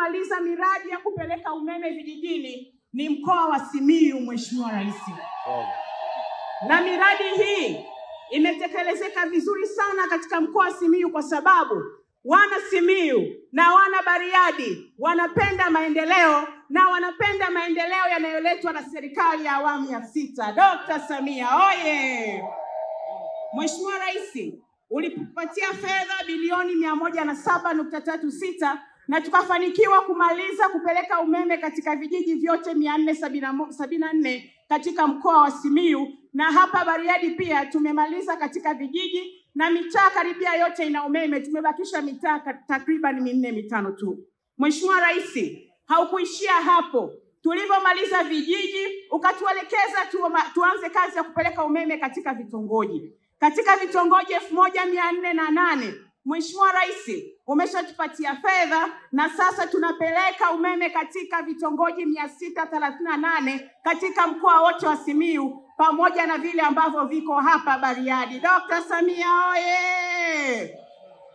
kumaliza miradi ya kupeleka umeme vijijini ni mkoa wa Simiyu, Mheshimiwa Rais. Na miradi hii imetekelezeka vizuri sana katika mkoa wa Simiyu kwa sababu wana Simiyu na wana Bariadi wanapenda maendeleo na wanapenda maendeleo yanayoletwa na serikali ya awamu ya 6. Dr. Samia oye! Mheshimiwa Rais, ulipatia fedha bilioni 107.36 na tukafanikiwa kumaliza kupeleka umeme katika vijiji vyote 474 katika mkoa wa Simiyu, na hapa Bariadi pia tumemaliza katika vijiji na mitaa karibia yote ina umeme. Tumebakisha mitaa takriban 4-5 tu. Mheshimiwa Rais, haukuishia hapo. Tulivyomaliza vijiji ukatuelekeza tuanze kazi ya kupeleka umeme katika vitongoji. Katika vitongoji 1408, Mheshimiwa Rais, umeshatupatia fedha na sasa tunapeleka umeme katika vitongoji 638 katika mkoa wote wa Simiyu pamoja na vile ambavyo viko hapa Bariadi. Dr. Samia oye!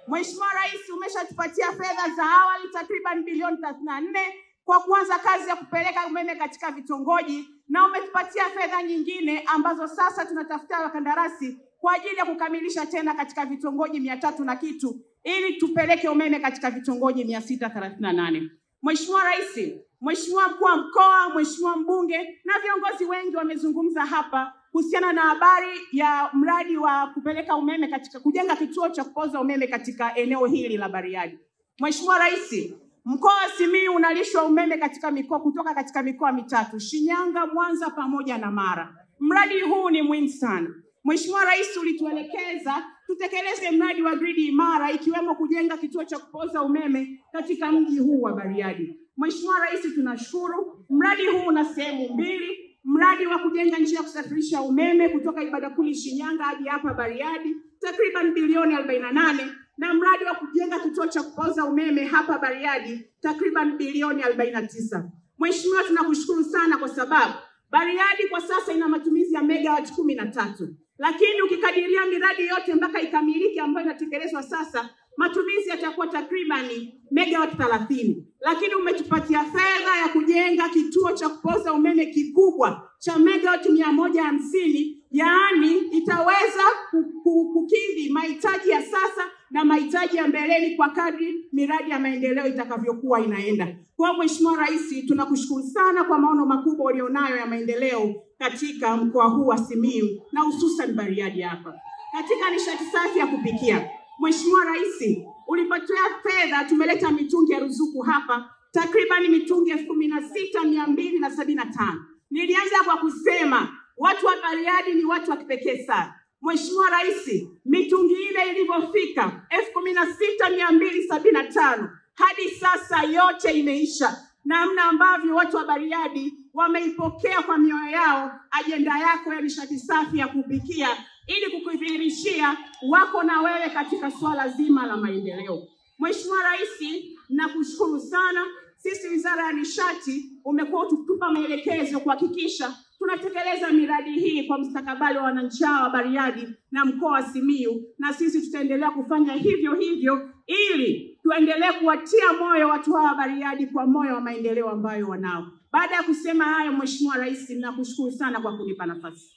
Mheshimiwa Rais, umeshatupatia fedha za awali takriban bilioni 34 kwa kuanza kazi ya kupeleka umeme katika vitongoji, na umetupatia fedha nyingine ambazo sasa tunatafuta wakandarasi kwa ajili ya kukamilisha tena katika vitongoji 300 na kitu ili tupeleke umeme katika vitongoji 638. Mheshimiwa Rais, Mheshimiwa Mkuu wa Mkoa, Mheshimiwa Mbunge na viongozi wengi wamezungumza hapa kuhusiana na habari ya mradi wa kupeleka umeme katika kujenga kituo cha kupoza umeme katika eneo hili la Bariadi. Mheshimiwa Rais, mkoa wa Simiyu unalishwa umeme katika mikoa kutoka katika mikoa 3: Shinyanga, Mwanza pamoja na Mara. Mradi huu ni muhimu sana. Mheshimiwa Rais, ulituelekeza tutekeleze mradi wa gridi imara ikiwemo kujenga kituo cha kupoza umeme katika mji huu wa Bariadi. Mheshimiwa Rais, tunashukuru. Mradi huu una sehemu mbili: mradi wa kujenga njia ya kusafirisha umeme kutoka Ibadakuli Shinyanga hadi hapa Bariadi takriban bilioni 48, na mradi wa kujenga kituo cha kupoza umeme hapa Bariadi takriban bilioni 49. Mheshimiwa, tunakushukuru sana kwa sababu Bariadi kwa sasa ina matumizi ya megawati 13. Lakini ukikadiria miradi yote mpaka ikamilike ambayo inatekelezwa sasa, matumizi yatakuwa takriban megawati 30. Lakini umetupatia fedha ya kujenga kituo cha kupoza umeme kikubwa cha megawati 150, yaani itaweza kukidhi mahitaji ya sasa na mahitaji ya mbeleni kwa kadri miradi ya maendeleo itakavyokuwa inaenda. Kwa Mheshimiwa Rais, tunakushukuru sana kwa maono makubwa ulionayo ya maendeleo katika mkoa huu wa Simiyu na hususan Bariadi hapa. Katika nishati safi ya kupikia, Mheshimiwa Rais, ulipatia fedha, tumeleta mitungi ya ruzuku hapa takriban mitungi 16,275. Nilianza kwa kusema watu wa Bariadi ni watu wa kipekee sana. Mheshimiwa Rais, mitungi ile ilivyofika 16,275 hadi sasa yote imeisha. Namna ambavyo watu wa Bariadi wameipokea kwa mioyo yao ajenda yako ya nishati safi ya kupikia ili kukudhihirishia wako na wewe katika swala zima la maendeleo. Mheshimiwa Rais, nakushukuru sana. Sisi Wizara ya Nishati umekuwa utupa maelekezo kuhakikisha tunatekeleza miradi hii kwa mustakabali wa wananchi wa Bariadi na mkoa wa Simiyu, na sisi tutaendelea kufanya hivyo hivyo ili tuendelee kuwatia moyo watu hawa wa Bariadi kwa moyo wa maendeleo ambayo wanao. Baada ya kusema hayo, Mheshimiwa Rais, nakushukuru sana kwa kunipa nafasi.